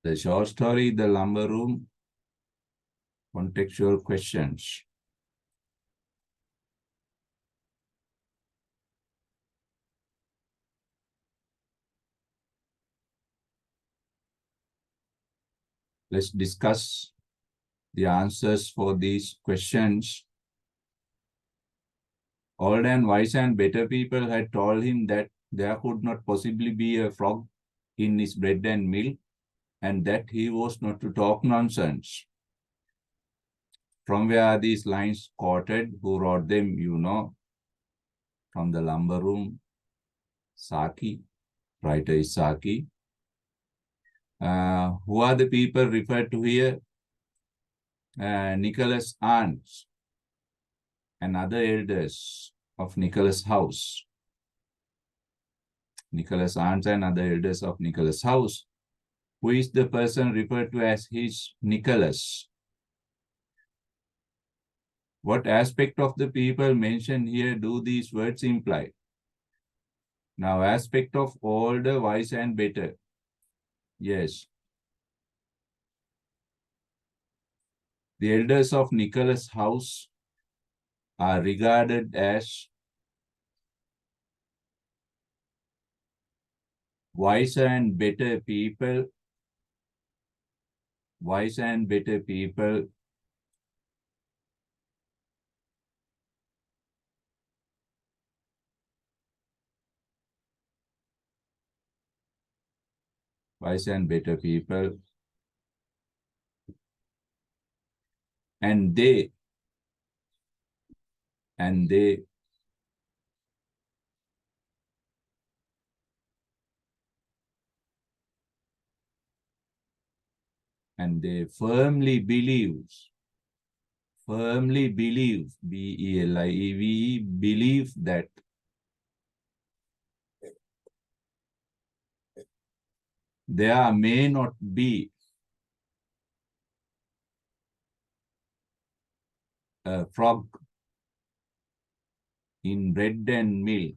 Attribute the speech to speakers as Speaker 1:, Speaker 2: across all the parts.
Speaker 1: The short story, The Lumber Room, contextual questions. Let's discuss the answers for these questions. Old and wise and better people had told him that there could not possibly be a frog in his bread and milk, and that he was not to talk nonsense. From where are these lines quoted? Who wrote them? You know. From The Lumber Room, Saki. Writer is Saki. Who are the people referred to here? Nicholas' aunts and other elders of Nicholas' house. Nicholas' aunts and other elders of Nicholas' house. Who is the person referred to as his Nicholas? What aspect of the people mentioned here do these words imply? Now, aspect of older, wise, and better. Yes. The elders of Nicholas' house are regarded as wise and better people. Wise and better people. Wise and better people. And they firmly believe, B-E-L-I-E-V-E, believe that there may not be a frog in bread and milk.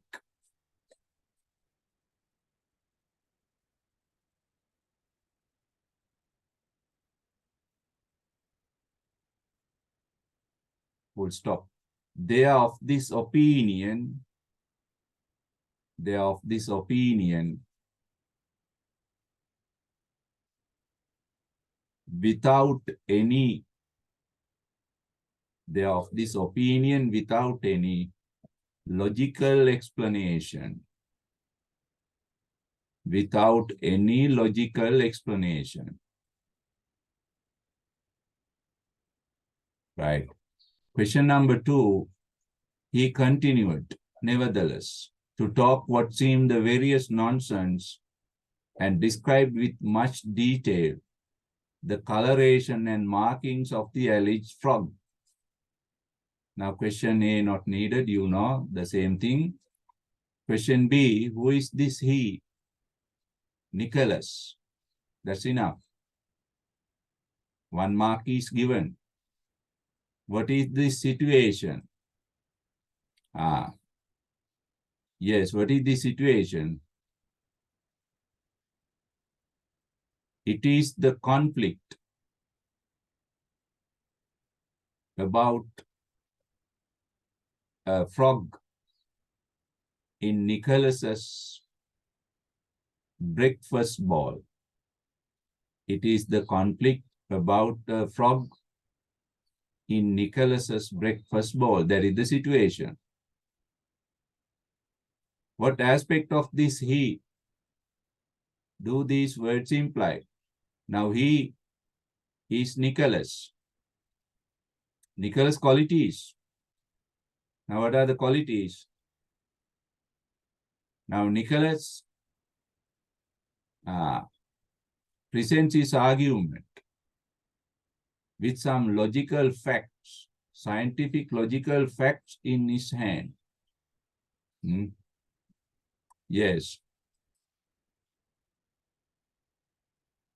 Speaker 1: Full stop. They are of this opinion. They are of this opinion without any. They are of this opinion without any logical explanation. Without any logical explanation. Right. Question number 2, he continued, nevertheless, to talk what seemed the various nonsense and described with much detail the coloration and markings of the alleged frog. Now, question A not needed, you know, the same thing. Question B, who is this he? Nicholas. That's enough. 1 mark is given. What is this situation? Yes, what is the situation? It is the conflict about a frog in Nicholas's breakfast bowl. It is the conflict about a frog in Nicholas's breakfast bowl. That is the situation. What aspect of this he do these words imply? Now, he is Nicholas. Nicholas' qualities. Now, what are the qualities? Now, Nicholas presents his argument with some logical facts, scientific logical facts in his hand. Yes.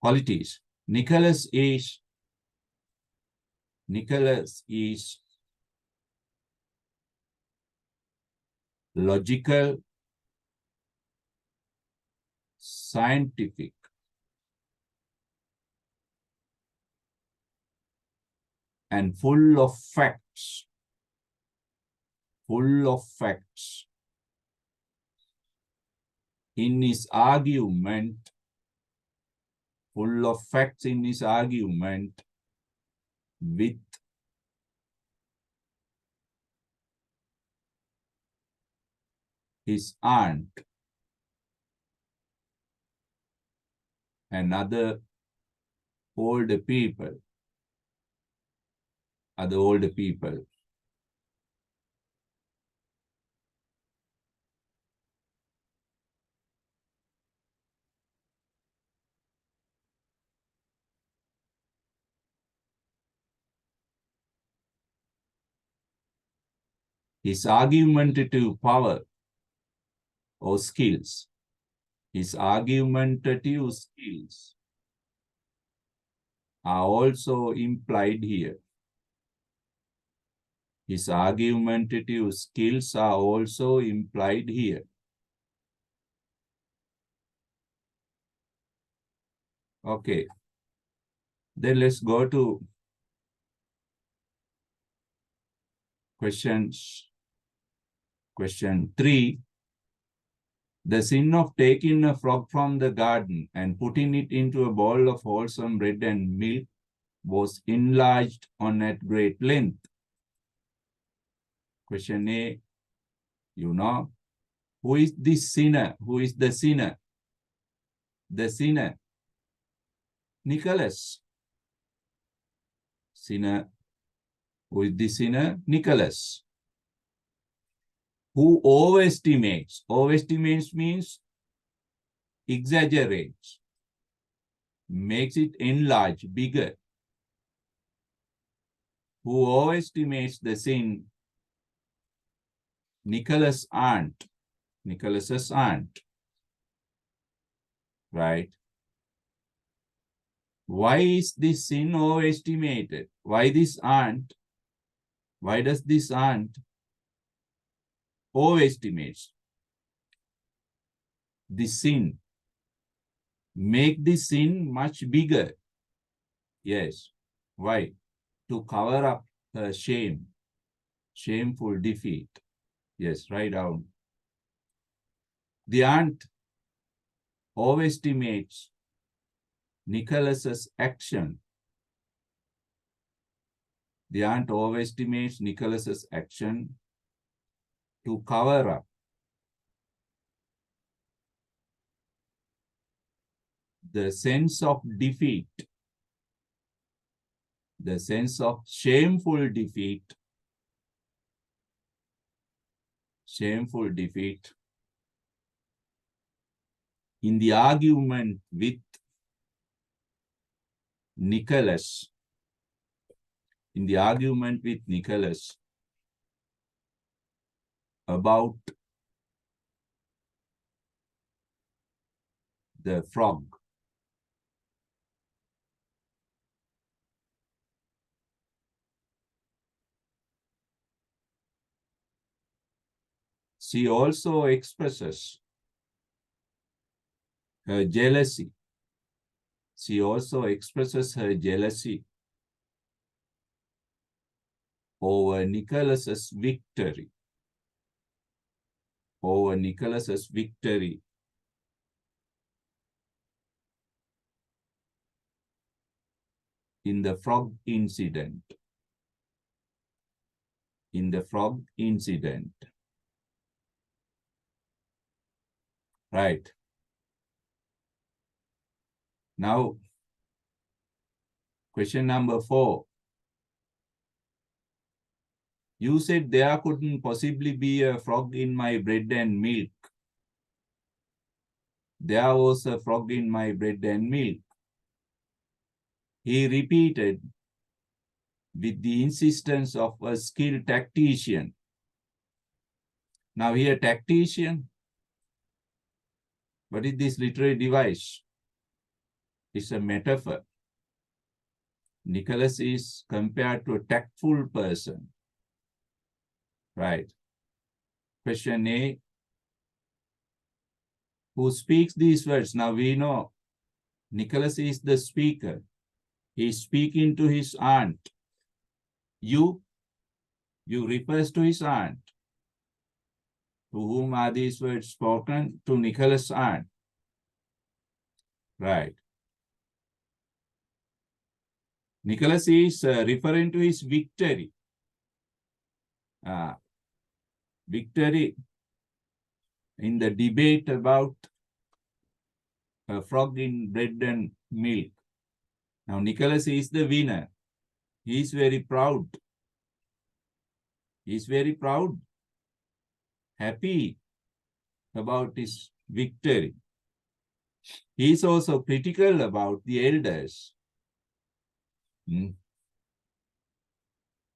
Speaker 1: Qualities. Nicholas is logical, scientific, and full of facts. Full of facts. In his argument, full of facts in his argument with his aunt and other older people. His argumentative power or skills. His argumentative skills are also implied here. His argumentative skills are also implied here. Okay. Then let's go to question 3. The sin of taking a frog from the garden and putting it into a bowl of wholesome bread and milk was enlarged on at great length. Question A, you know, who is this sinner? Who is the sinner? The sinner, Nicholas. Sinner, who is the sinner? Nicholas. Who overestimates? Overestimates means exaggerates, makes it enlarge, bigger. Who overestimates the sin? Nicholas' aunt. Nicholas's aunt. Right? Why is this sin overestimated? Why this aunt? Why does this aunt overestimates the sin? Make the sin much bigger. Yes. Why? To cover up her shame. Shameful defeat. Yes, write down. The aunt overestimates Nicholas's action. The aunt overestimates Nicholas's action to cover up the sense of defeat, the sense of shameful defeat, in the argument with Nicholas, about the frog. She also expresses her jealousy. She also expresses her jealousy over Nicholas's victory. Over Nicholas's victory in the frog incident. In the frog incident. Right. Now, question number 4. You said there couldn't possibly be a frog in my bread and milk. There was a frog in my bread and milk. He repeated with the insistence of a skilled tactician. Now here, tactician. What is this literary device? It's a metaphor. Nicholas is compared to a tactful person. Right. Question A. Who speaks these words? Now we know Nicholas is the speaker. He is speaking to his aunt. You refers to his aunt. To whom are these words spoken? To Nicholas' aunt. Right. Nicholas is referring to his victory. Victory in the debate about a frog in bread and milk. Now, Nicholas is the winner. He is very proud. He is very proud, happy about his victory. He is also critical about the elders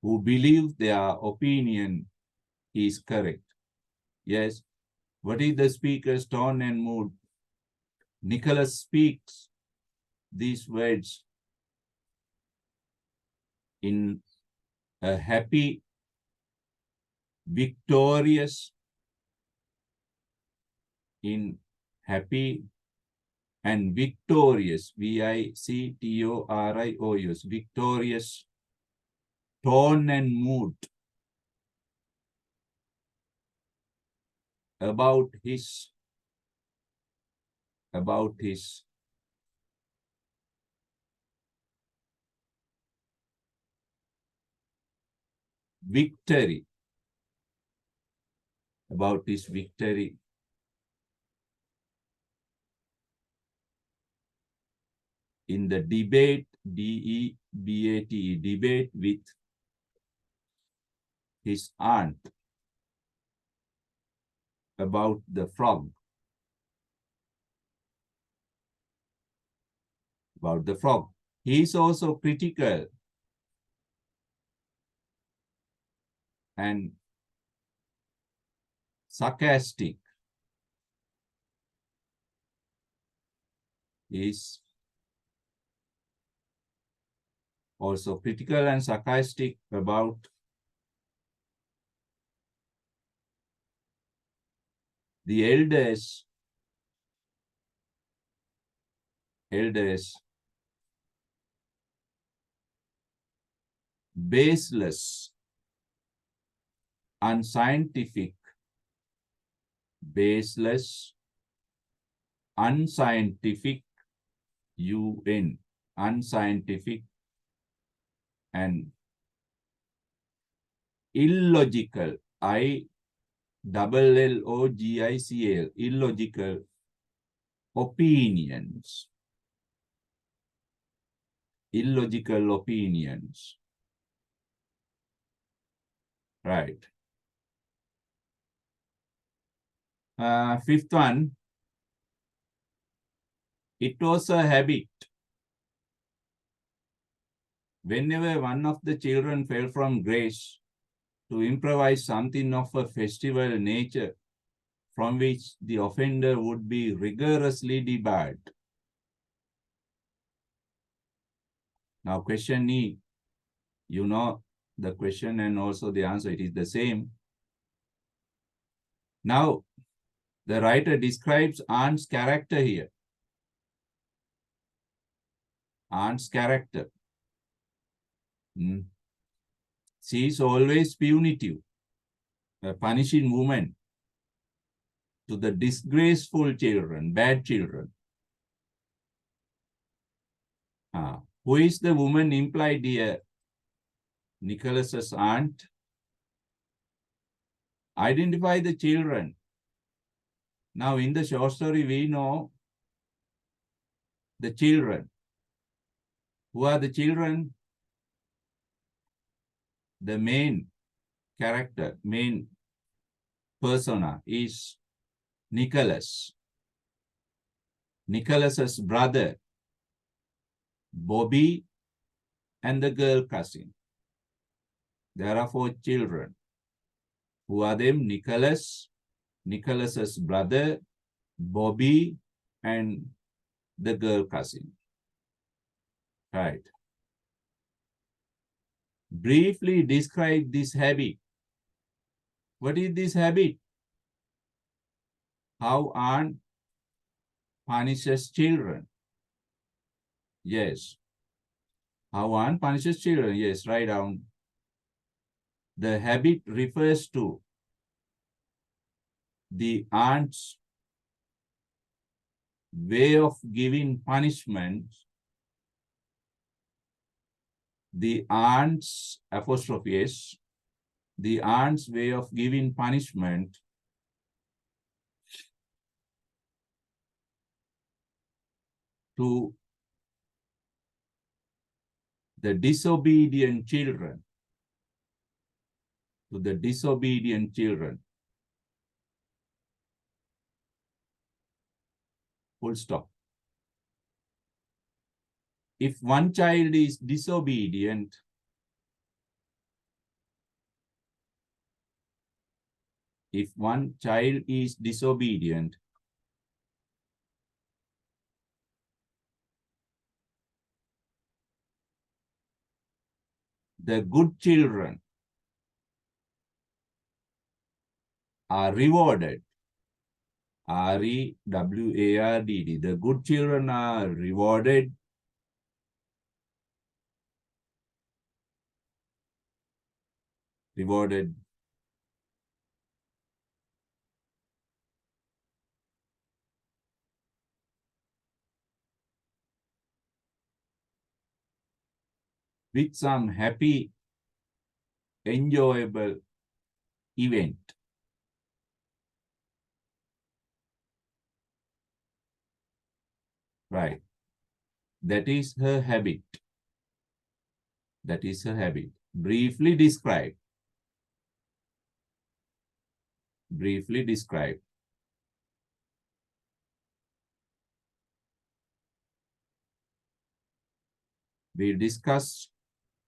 Speaker 1: who believe their opinion is correct. Yes. What is the speaker's tone and mood? Nicholas speaks these words in a happy, victorious, and victorious, victorious, victorious tone and mood about his victory, in the debate, D-E-B-A-T-E, debate with his aunt about the frog. He is also critical and sarcastic. He is also critical and sarcastic about the elders baseless, unscientific, unscientific, unscientific and illogical, illogical, illogical opinions. Right. Fifth one, it was a habit. Whenever one of the children fell from grace, to improvise something of a festival nature from which the offender would be rigorously debarred. Now, question E, you know the question and also the answer, it is the same. Now, the writer describes aunt's character here. Aunt's character. She is always punitive, a punishing woman to the disgraceful children, bad children. Who is the woman implied here? Nicholas's aunt. Identify the children. Now, in the short story, we know the children. Who are the children? The main character, main persona is Nicholas. Nicholas's brother, Bobby, and the girl cousin. There are 4 children. Who are them? Nicholas, Nicholas's brother, Bobby, and the girl cousin. Right. Briefly describe this habit. What is this habit? How aunt punishes children. Yes. How aunt punishes children. Yes, write down The habit refers to the aunt's way of giving punishment. The aunt's apostrophe S, the aunt's way of giving punishment to the disobedient children. To the disobedient children. Full stop. If one child is disobedient, if one child is disobedient, the good children are rewarded. R-E-W-A-R-D-D. The good children are rewarded with some happy, enjoyable event. Right. That is her habit. That is her habit. Briefly describe. Briefly describe. We'll discuss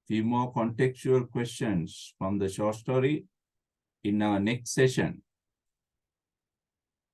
Speaker 1: few more contextual questions from the short story in our next session.